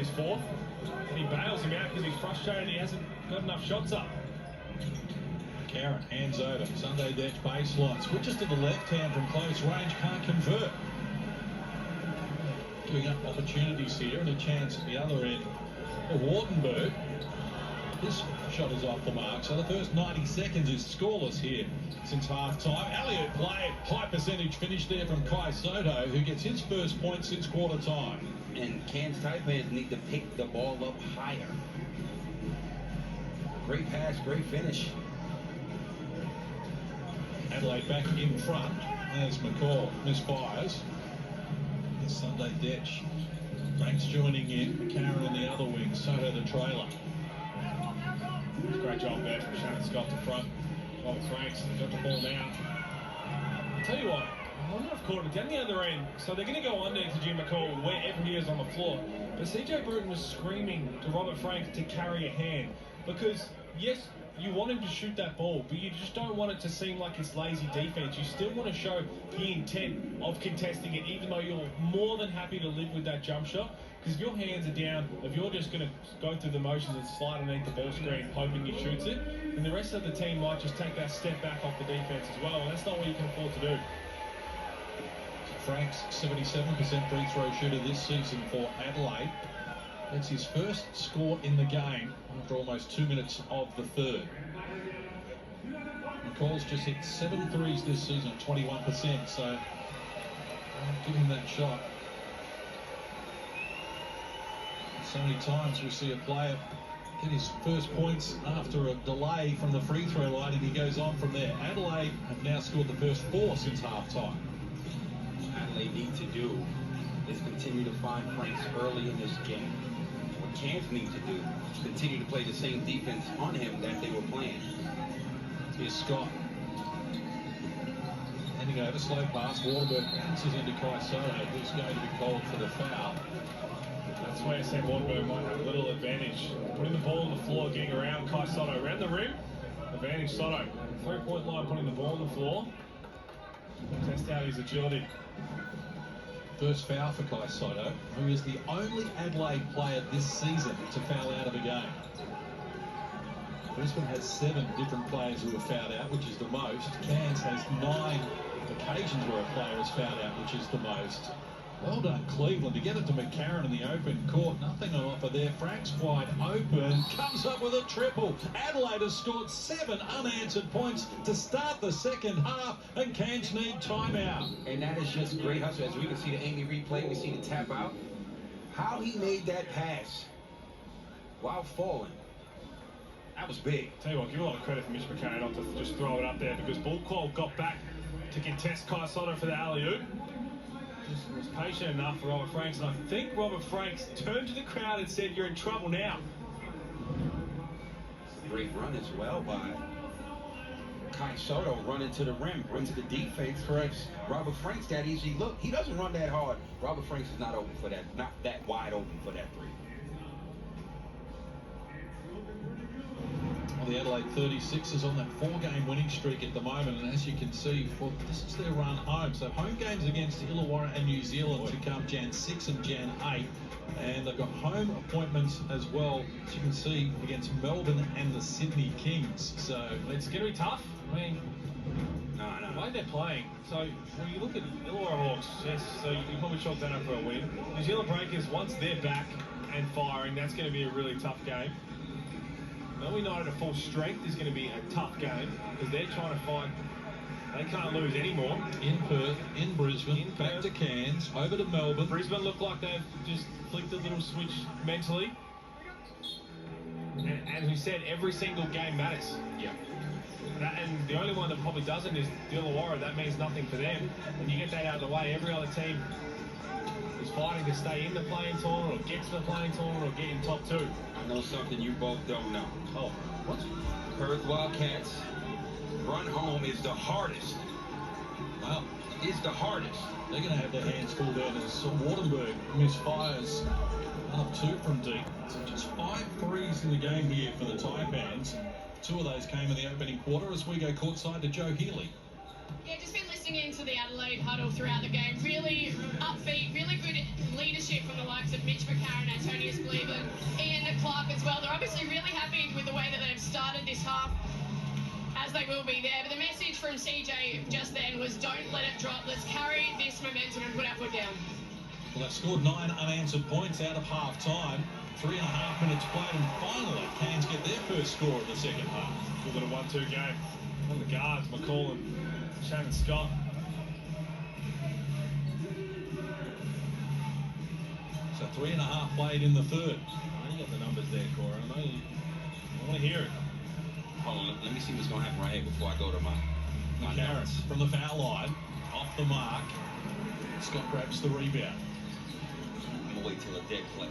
his fourth, and he bails him out because he's frustrated he hasn't got enough shots up. Karen hands over. Sunday Dech baseline. Switches to the left hand from close range. Can't convert. Giving up opportunities here and a chance at the other end for Wardenberg. This shot is off the mark. So the first 90 seconds is scoreless here since half-time. Alley-oop play. High percentage finish there from Kai Soto, who gets his first point since quarter-time. And Cairns Taipans need to pick the ball up higher. Great pass, great finish. Adelaide back in front as McCall misfires. It's Sunday Dech. Franks joining in. Karen in the other wing. Soto the trailer. Great job there from Shannon Scott to front. Robert Franks got the ball now. I'll tell you what, I wonder if caught it down the other end. So they're going to go under to Jim McCall wherever he is on the floor. But CJ Bruton was screaming to Robert Franks to carry a hand. Because, yes, you want him to shoot that ball, but you just don't want it to seem like it's lazy defense. You still want to show the intent of contesting it, even though you're more than happy to live with that jump shot. Because if your hands are down, if you're just going to go through the motions and slide underneath the ball screen hoping he shoots it, then the rest of the team might just take that step back off the defense as well, and that's not what you can afford to do. Franks, 77% free throw shooter this season for Adelaide. That's his first score in the game after almost 2 minutes of the third. McCall's just hit 7 threes this season, 21%, so give him that shot. So many times we see a player get his first points after a delay from the free throw line, and he goes on from there. Adelaide have now scored the first 4 since half-time. Adelaide need to do is continue to find Franks early in this game. What Cairns need to do is continue to play the same defense on him that they were playing. Here's Scott. Handing over, slow pass. Wardenberg bounces into Kai Soto, who's going to be called for the foul. That's why I said Wardenberg might have a little advantage. Putting the ball on the floor, getting around Kai Soto, around the rim. Advantage Soto. 3-point line, putting the ball on the floor. Test out his agility. First foul for Kai Soto, who is the only Adelaide player this season to foul out of a game. Brisbane has 7 different players who have fouled out, which is the most. Cairns has 9 occasions where a player has fouled out, which is the most. Well done, Cleveland, to get it to McCarron in the open court. Nothing on offer there. Franks wide open, comes up with a triple. Adelaide has scored 7 unanswered points to start the second half, and Cairns need timeout. And that is just great hustle. As we can see the Amy replay, we see the tap out. How he made that pass while falling, that was big. Tell you what, give a lot of credit for Mitch McCarron not to just throw it up there, because Bullcall got back to contest Kai Soto for the alley-oop. Just was patient enough for Robert Franks, and I think Robert Franks turned to the crowd and said, "You're in trouble now." Great run as well by Kai Soto, running to the rim, runs to the defense. Correct. Robert Franks that easy. Look, he doesn't run that hard. Robert Franks is not open for that, not that wide open for that three. Well, the Adelaide 36ers on that 4-game winning streak at the moment, and as you can see, this is their run home. So home games against Illawarra and New Zealand to come Jan 6 and Jan 8, and they've got home appointments as well, as you can see, against Melbourne and the Sydney Kings. So it's going to be tough. I mean, the way they're playing. So when you look at Illawarra Hawks, yes, so you can probably chalk that up for a win. New Zealand Breakers, once they're back and firing, that's going to be a really tough game. Melbourne United at full strength is going to be a tough game, because they're trying to find, they can't lose anymore. In Perth, in Brisbane, back to Cairns, over to Melbourne. Brisbane look like they've just flicked a little switch mentally. And as we said, every single game matters. Yeah. And the only one that probably doesn't is Illawarra. That means nothing for them. When you get that out of the way, every other team is fighting to stay in the playing tournament, or get to the playing tournament, or get in top 2. I know something you both don't know. Oh, what? Perth Wildcats run home is the hardest. Wow. It's the hardest. They're going to have their hands full down as Wardenberg misfires 1 of 2 from deep. So just 5 threes in the game here for the Taipans. 2 of those came in the opening quarter as we go courtside to Joe Healy. Yeah, just been listening easing into the Adelaide huddle throughout the game. Really upbeat, really good leadership from the likes of Mitch McCarron, Antonius Cleveland, Ian Clark as well. They're obviously really happy with the way that they've started this half, as they will be there. But the message from CJ just then was, don't let it drop. Let's carry this momentum and put our foot down. Well, they've scored 9 unanswered points out of half-time. 3.5 minutes played, and finally Cairns get their first score of the second half. Good little 1-2 game. On the guards, McCall and Shannon Scott. So 3.5 played in the third. I know you got the numbers there, Cora. I know you. I want to hear it. Hold on, let me see what's going to happen right here before I go to my McCarron notes. from the foul line, off the mark. Scott grabs the rebound. I'm going to wait till a dead play.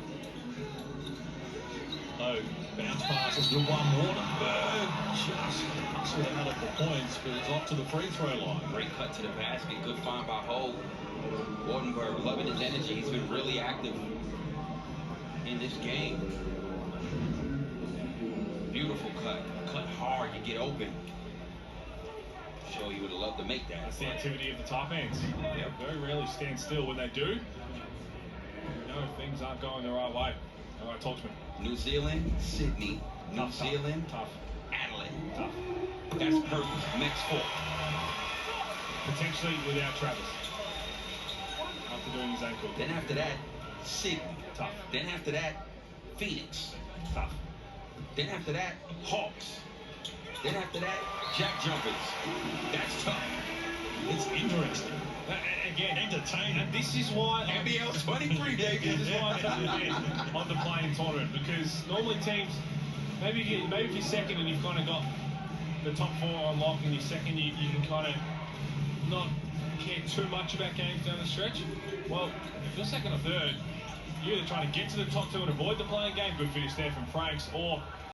Oh, bounce passes to Waterberg. Just cuts it out of the points, but it's off to the free throw line. Great cut to the basket. Good find by Ho. Wardenberg, loving his energy. He's been really active in this game. Beautiful cut. Cut hard. You get open. Sure, he would have loved to make that. That's the activity of the top ends. Yep. Very rarely stand still. When they do, you know things aren't going the right way. All right, Torchman. New Zealand, Sydney. New Zealand, Tough. Adelaide. Tough. That's perfect. Next 4. Potentially without Travis. After doing his ankle. Then after that, Sydney. Tough. Then after that, Phoenix. Tough. Then after that, Hawks. Then after that, Jack Jumpers. That's tough. It's interesting. Again, Entertaining. and this is why NBL 23, this David. is why I'm such a fan of the playing tournament, because normally teams, maybe if you're second and you've kind of got the top 4 on lock, and you're second, you can kind of not care too much about games down the stretch. Well, if you're second or third, you're either trying to get to the top 2 and avoid the playing game, good for you, Stephen Franks, or